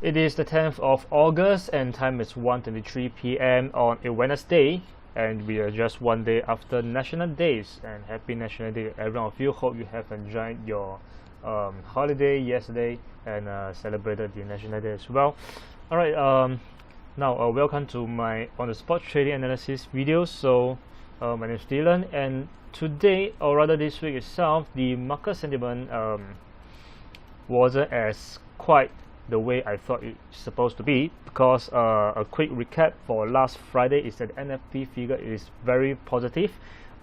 It is the 10th of August and time is 1:23 p.m. on a Wednesday, and we are just one day after National Days. And happy National Day to every one of you. Hope you have enjoyed your holiday yesterday and celebrated the National Day as well. Alright, now welcome to my on the spot trading analysis video. So my name is Dylan, and today, or rather this week itself, the market sentiment wasn't as quite the way I thought it's supposed to be, because a quick recap for last Friday is that the NFP figure is very positive,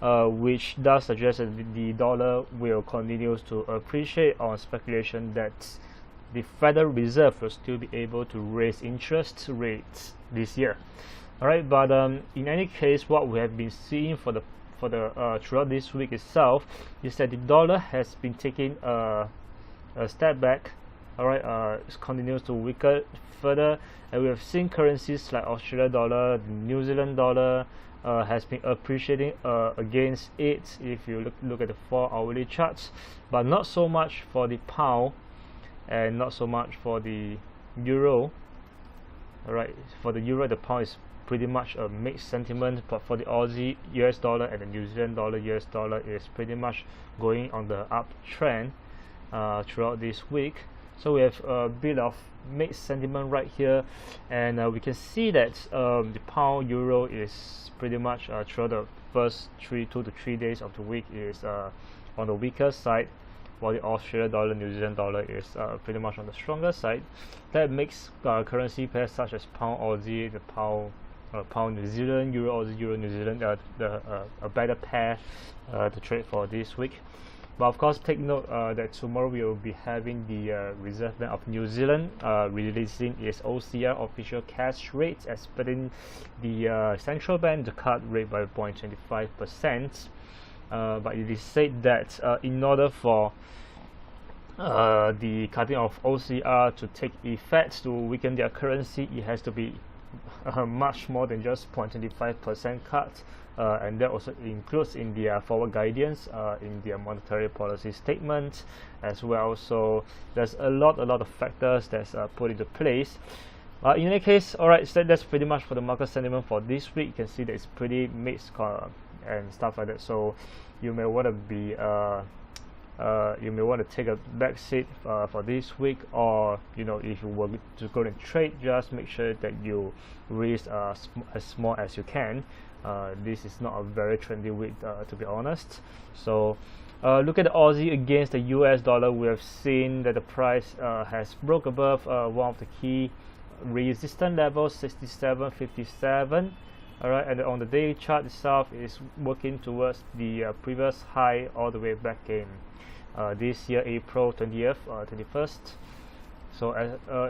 which does suggest that the dollar will continue to appreciate on speculation that the Federal Reserve will still be able to raise interest rates this year. Alright, but in any case, what we have been seeing for the throughout this week itself is that the dollar has been taking a step back. Alright, it continues to weaken further, and we have seen currencies like Australia dollar, the New Zealand dollar has been appreciating against it if you look at the 4-hourly charts, but not so much for the pound and not so much for the euro. Alright, for the euro, the pound is pretty much a mixed sentiment, but for the Aussie US dollar and the New Zealand dollar US dollar is pretty much going on the uptrend throughout this week. So we have a bit of mixed sentiment right here, and we can see that the pound euro is pretty much throughout the first 2 to 3 days of the week is on the weaker side, while the Australian dollar, New Zealand dollar is pretty much on the stronger side. That makes currency pairs such as pound Aussie, the pound New Zealand, euro Aussie, euro New Zealand a better pair to trade for this week. But of course, take note that tomorrow we will be having the Reserve Bank of New Zealand releasing its OCR official cash rates, expecting the central bank to cut rate by 0.25%. But it is said that in order for the cutting of OCR to take effect to weaken their currency, it has to be much more than just 0.25% cut. And that also includes in their forward guidance, in their monetary policy statement as well. So there's a lot of factors that's put into place. In any case, alright, so that's pretty much for the market sentiment for this week. You can see that it's pretty mixed and stuff like that. So you may want to be take a back seat for this week, or if you were to go and trade, just make sure that you risk as small as you can. This is not a very trendy week, to be honest. So look at the Aussie against the US dollar. We have seen that the price has broke above one of the key resistance levels, 67.57. Alright, and on the daily chart itself is working towards the previous high all the way back in this year, April 20th, 21st. So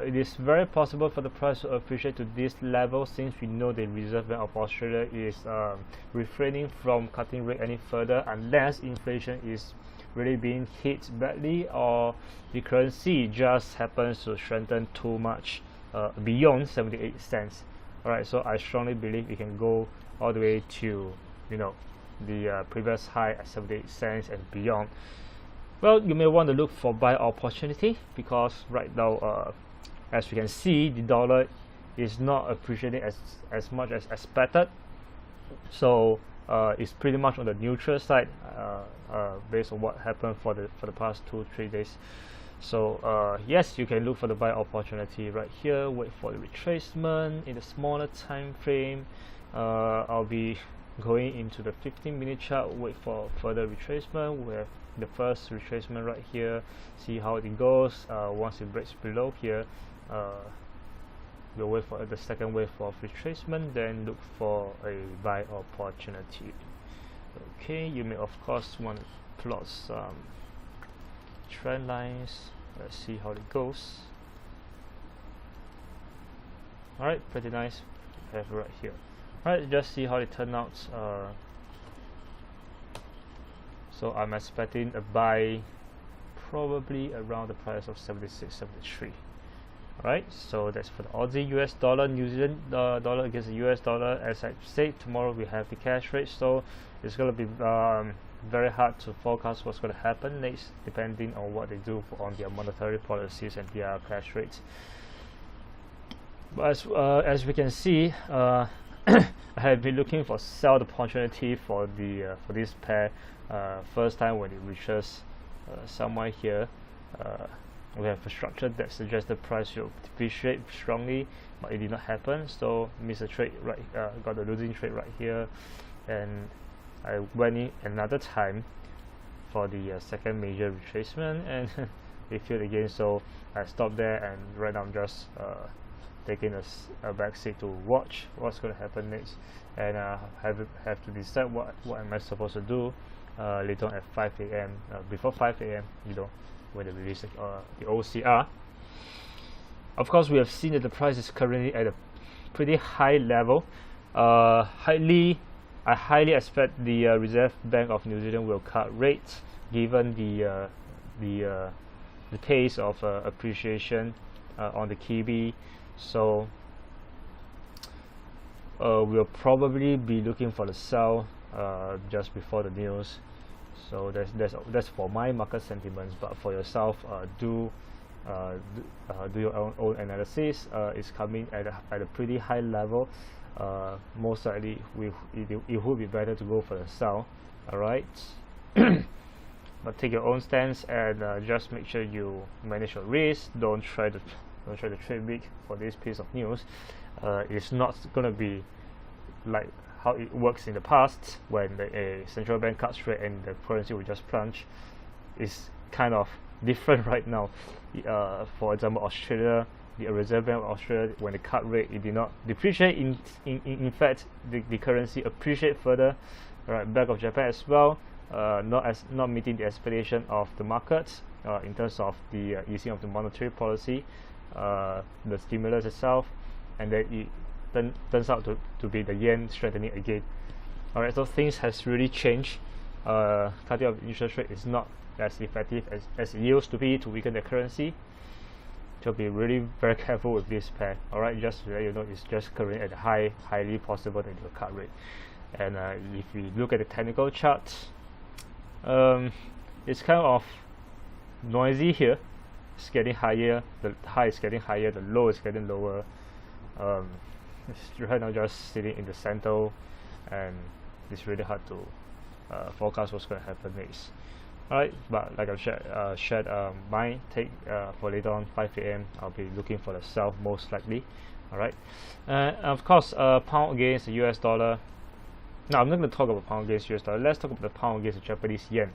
it is very possible for the price to appreciate to this level, since we know the Reserve Bank of Australia is refraining from cutting rate any further unless inflation is really being hit badly, or the currency just happens to strengthen too much beyond 78 cents. Alright, so I strongly believe it can go all the way to the previous high at 78 cents and beyond. Well, you may want to look for buy opportunity, because right now, as you can see, the dollar is not appreciating as much as expected. So it's pretty much on the neutral side based on what happened for the past 2-3 days. So yes, you can look for the buy opportunity right here. Wait for the retracement in the smaller time frame. I'll be going into the 15-minute chart. Wait for further retracement. We have the first retracement right here. See how it goes. Once it breaks below here, we'll wait for the second wave of retracement, then look for a buy opportunity. Okay, you may of course want to plot some trend lines. Let's see how it goes. Alright, pretty nice to have right here. Alright, just see how it turned out. So I'm expecting a buy probably around the price of 76.73. Alright, so that's for the Aussie US dollar, New Zealand dollar against the US dollar. As I said, tomorrow we have the cash rate, so it's going to be very hard to forecast what's going to happen next, depending on what they do on their monetary policies and their cash rates. But as we can see, I have been looking for sell opportunity for this pair. First time when it reaches somewhere here, we have a structure that suggests the price will depreciate strongly, but it did not happen. So missed a trade right, got a losing trade right here, and I went in another time for the second major retracement, and it failed again. So I stopped there, and right now I'm just taking a back seat to watch what's going to happen next, and have to decide what am I supposed to do later on at 5 a.m. Before 5 a.m. When they release the OCR. Of course, we have seen that the price is currently at a pretty high level. I highly expect the Reserve Bank of New Zealand will cut rates given the pace of appreciation on the kiwi. So we'll probably be looking for the sell just before the news. So that's for my market sentiments. But for yourself, do your own analysis. It's coming at a pretty high level. Most likely, it would be better to go for the sell. All right. But take your own stance, and just make sure you manage your risk. Don't try to trade big for this piece of news. It's not gonna be like how it works in the past when a central bank cuts rate and the currency will just plunge. It's kind of different right now. For example, Australia, the Reserve Bank of Australia, when they cut rate, it did not depreciate. In fact, the currency appreciate further. Right, Bank of Japan as well, not meeting the expectation of the markets in terms of the easing of the monetary policy, the stimulus itself, and then it turns out to be the yen strengthening again. Alright, so things has really changed. Cutting of interest rate is not as effective as it used to be to weaken the currency. So be really very careful with this pair. Alright, just to let you know, it's just currently at a highly possible that it will cut rate. And if we look at the technical chart, it's kind of noisy here. It's getting higher, the high is getting higher, the low is getting lower. It's right now just sitting in the center, and it's really hard to forecast what's going to happen next. Alright, but like I've shared my take for later on 5 a.m. I'll be looking for the sell most likely. Alright, of course, pound against the US dollar. Now I'm not going to talk about pound against US dollar. Let's talk about the pound against the Japanese yen.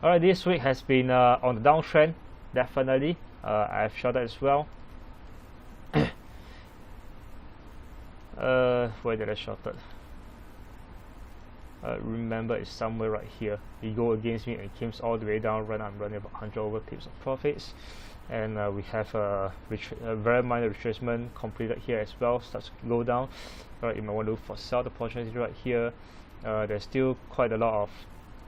Alright, this week has been on the downtrend, definitely. I've shorted as well. Where did I short it? Remember, it's somewhere right here. You go against me and it comes all the way down. Right now I'm running about 100 over pips of profits, and we have a very minor retracement completed here as well. Starts to go down. Alright, you might want to look for sell opportunity right here. There's still quite a lot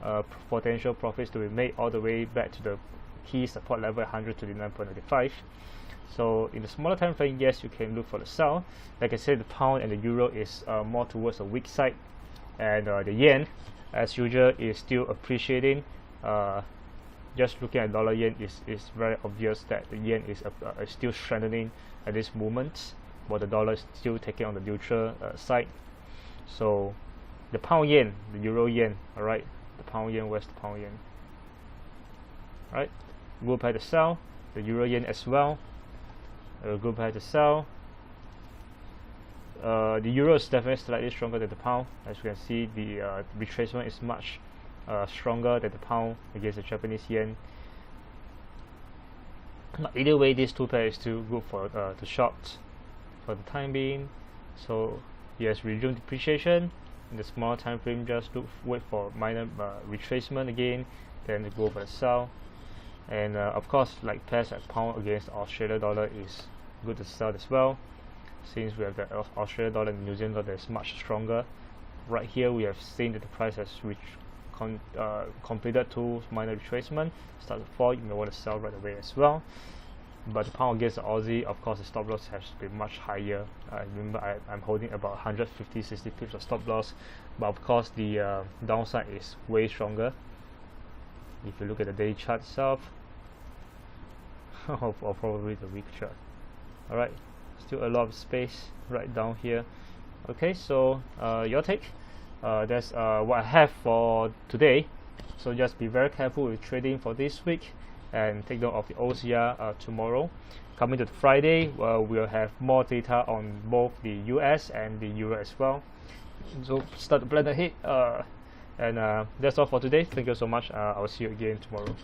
of potential profits to be made all the way back to the key support level at 129.95. So in the smaller time frame, yes, you can look for the sell. Like I said, the pound and the euro is more towards the weak side, and the yen, as usual, is still appreciating. Just looking at dollar yen, is very obvious that the yen is still strengthening at this moment, while the dollar is still taking on the neutral side. So the pound yen, the euro yen, all right, the pound yen, where's the pound yen? All right, go back to sell. The euro yen as well. Go back to sell. The euro is definitely slightly stronger than the pound. As you can see, the retracement is much stronger than the pound against the Japanese yen. But either way, these two pairs is still good for the short for the time being. So yes, resume depreciation in the small time frame. Just wait for minor retracement again, then go for the sell. And of course, like pairs like pound against Australian dollar is good to sell as well, since we have the Australian dollar and New Zealand dollar that is much stronger. Right here we have seen that the price has completed two minor retracement, start to fall. You may want to sell right away as well. But the pound against the Aussie, of course, the stop loss has been much higher. Remember, I'm holding about 150-60 pips of stop loss, but of course the downside is way stronger. If you look at the daily chart itself, or probably the week chart. Alright, still a lot of space right down here. Okay, so your take. That's what I have for today. So just be very careful with trading for this week, and take note of the OCR tomorrow. Coming to Friday, we'll have more data on both the US and the Euro as well. So start to plan ahead. And that's all for today. Thank you so much. I'll see you again tomorrow.